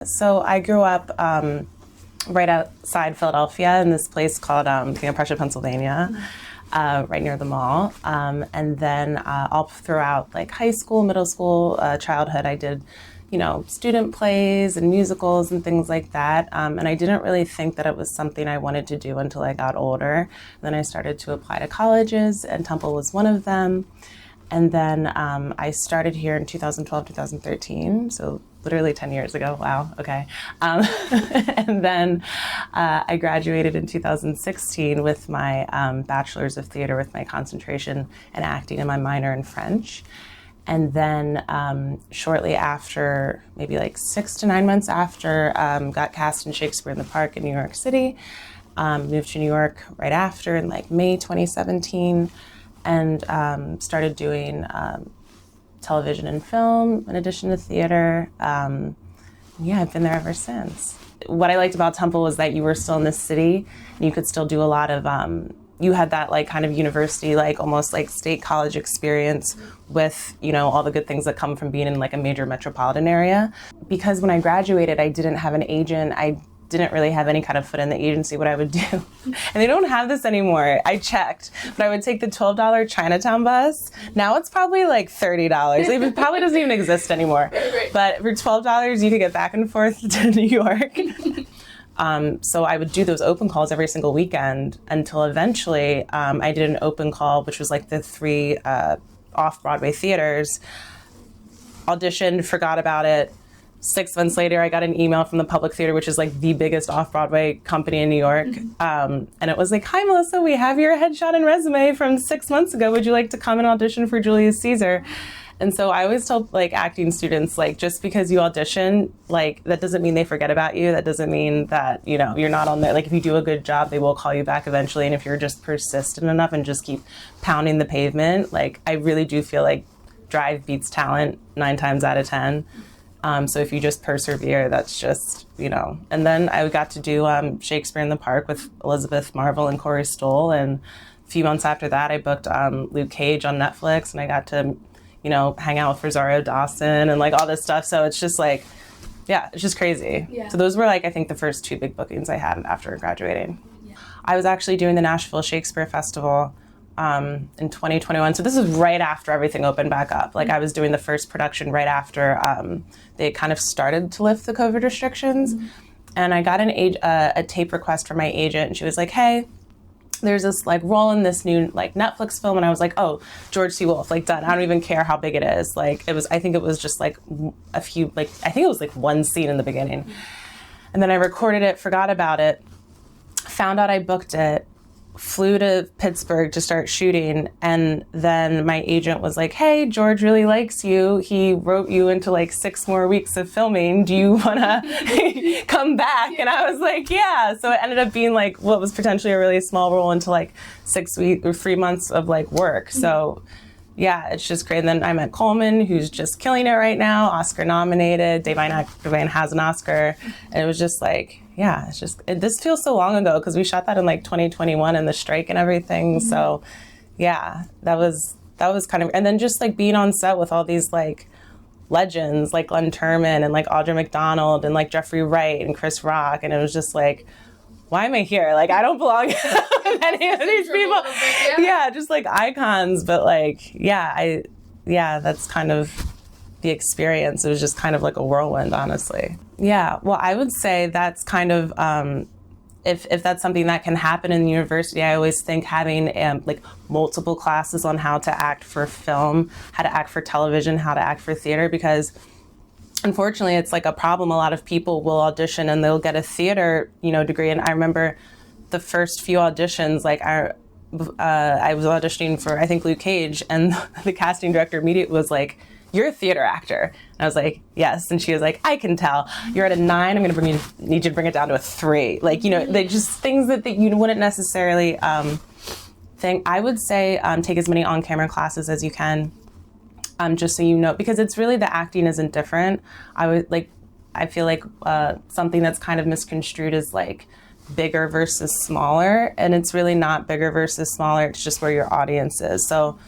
So I grew up right outside Philadelphia in this place called King of Prussia, Pennsylvania, right near the mall. And then all throughout like high school, middle school, childhood, I did, student plays and musicals and things like that. And I didn't really think that it was something I wanted to do until I got older. Then I started to apply to colleges, and Temple was one of them. And then I started here in 2012, 2013, so literally 10 years ago. Wow, okay. And then I graduated in 2016 with my bachelor's of theater with my concentration in acting and my minor in French. And then shortly after, maybe like 6 to 9 months after, got cast in Shakespeare in the Park in New York City. Moved to New York right after in like May 2017. And started doing television and film in addition to theater. I've been there ever since. What I liked about Temple was that you were still in the city and you could still do a lot of, you had that like kind of university, like almost like state college experience with, all the good things that come from being in like a major metropolitan area. Because when I graduated, I didn't have an agent. I didn't really have any kind of foot in the agency. What I would do, and they don't have this anymore, I checked, but I would take the $12 Chinatown bus. Now it's probably like $30. It probably doesn't even exist anymore. But for $12, you could get back and forth to New York. So I would do those open calls every single weekend until eventually I did an open call, which was like the 3 off-Broadway theaters, auditioned, forgot about it. 6 months later, I got an email from the Public Theater, which is like the biggest off-Broadway company in New York. And it was like, "Hi, Melissa, we have your headshot and resume from 6 months ago. Would you like to come and audition for Julius Caesar?" And so I always tell like acting students, like, just because you audition, like that doesn't mean they forget about you. That doesn't mean that, you're not on there. Like if you do a good job, they will call you back eventually. And if you're just persistent enough and just keep pounding the pavement, like I really do feel like drive beats talent 9 times out of 10. So if you just persevere, that's just, And then I got to do Shakespeare in the Park with Elizabeth Marvel and Corey Stoll. And a few months after that, I booked Luke Cage on Netflix, and I got to, hang out with Rosario Dawson and like all this stuff. So it's just like, it's just crazy. Yeah. So those were like, I think the first 2 big bookings I had after graduating. Yeah. I was actually doing the Nashville Shakespeare Festival in 2021. So this is right after everything opened back up. Like I was doing the first production right after they kind of started to lift the COVID restrictions. And I got a tape request from my agent, and she was like, "Hey, there's this like role in this new like Netflix film." And I was like, "Oh, George C. Wolfe, like done. I don't even care how big it is." Like I think it was just like I think it was like 1 scene in the beginning. And then I recorded it, forgot about it, found out I booked it, flew to Pittsburgh to start shooting, and then my agent was like, "Hey, George really likes you. He wrote you into like 6 more weeks of filming. Do you want to come back?" And I was like, "Yeah." So it ended up being like what was potentially a really small role into like 6 weeks or 3 months of like work. So yeah, it's just great. And then I met Coleman, who's just killing it right now, Oscar nominated. Devine has an Oscar. And it was just like, this feels so long ago because we shot that in like 2021 and the strike and everything. So yeah, that was kind of, and then just like being on set with all these like legends like Glenn Turman and like Audra McDonald and like Jeffrey Wright and Chris Rock. And it was just like, why am I here? Like, I don't belong with any of these people. Yeah, just like icons. But like, that's kind of the experience. It was just kind of like a whirlwind, honestly. Yeah, well, I would say that's kind of, if that's something that can happen in the university, I always think having like multiple classes on how to act for film, how to act for television, how to act for theater, because unfortunately, it's like a problem. A lot of people will audition and they'll get a theater, degree. And I remember the first few auditions, like I was auditioning for, I think, Luke Cage, and the casting director immediately was like, "You're a theater actor." And I was like, "Yes." And she was like, "I can tell. You're at a 9. I'm going to need you to bring it down to a 3. Like, they just things that you wouldn't necessarily think. I would say take as many on-camera classes as you can. Just so you know, because it's really the acting isn't different. I feel like something that's kind of misconstrued is like bigger versus smaller, and it's really not bigger versus smaller. It's just where your audience is. So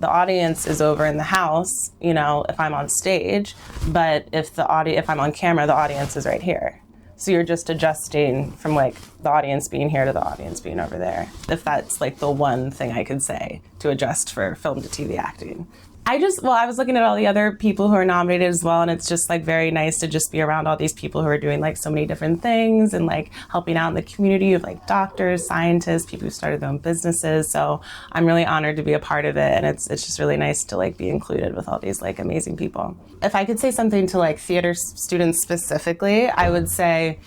the audience is over in the house, you know, if I'm on stage, but if I'm on camera, the audience is right here. So you're just adjusting from like the audience being here to the audience being over there. If that's like the one thing I could say to adjust for film to TV acting. I was looking at all the other people who are nominated as well, and it's just like very nice to just be around all these people who are doing like so many different things and like helping out in the community of like doctors, scientists, people who started their own businesses. So I'm really honored to be a part of it, and it's just really nice to like be included with all these like amazing people. If I could say something to like theater students specifically, I would say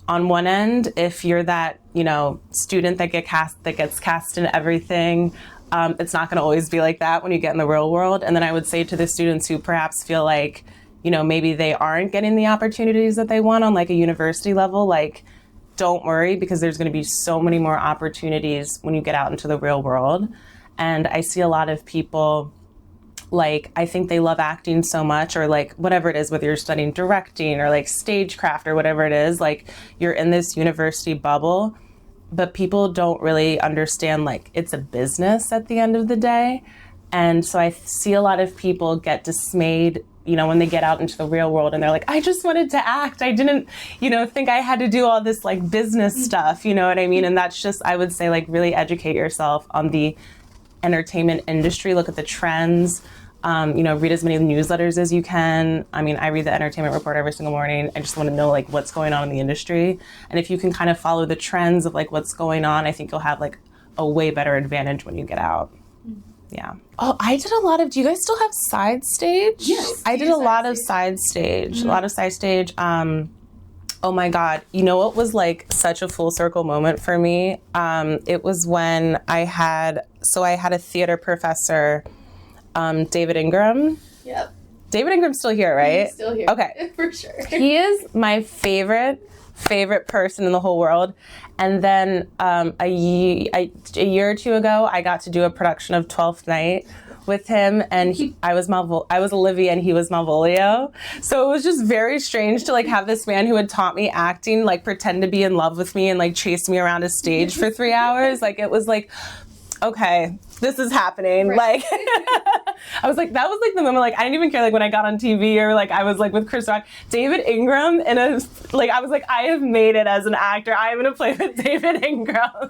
on one end, if you're that, you know, student that gets cast in everything, it's not going to always be like that when you get in the real world. And then I would say to the students who perhaps feel like, you know, maybe they aren't getting the opportunities that they want on like a university level, like, don't worry, because there's going to be so many more opportunities when you get out into the real world. And I see a lot of people, like, I think they love acting so much, or like whatever it is, whether you're studying directing or like stagecraft or whatever it is, like you're in this university bubble, but people don't really understand like it's a business at the end of the day. And so I see a lot of people get dismayed, you know, when they get out into the real world and they're like, I just wanted to act. I didn't, you know, think I had to do all this like business stuff, you know what I mean? And that's just, I would say, like, really educate yourself on the entertainment industry, look at the trends, you know, read as many newsletters as you can. I mean, I read the Entertainment Report every single morning. I just want to know like what's going on in the industry. And if you can kind of follow the trends of like what's going on, I think you'll have like a way better advantage when you get out. Yeah. Oh, I did a lot of, do you guys still have side stage? Yes. I did a lot of side stage, a lot of side stage. Oh my God. You know what was like such a full circle moment for me? It was when I had a theater professor, David Ingram. Yep. David Ingram's still here, right? He's still here. Okay. For sure. He is my favorite person in the whole world. And then a year or two ago, I got to do a production of 12th Night with him, and I was Olivia and he was Malvolio. So it was just very strange to like have this man who had taught me acting like pretend to be in love with me and like chase me around a stage for 3 hours. Like, it was like, okay, this is happening. Right. Like, I was like, that was like the moment, like, I didn't even care, like, when I got on TV or like I was like with Chris Rock, David Ingram, I was like, I have made it as an actor. I am going to play with David Ingram.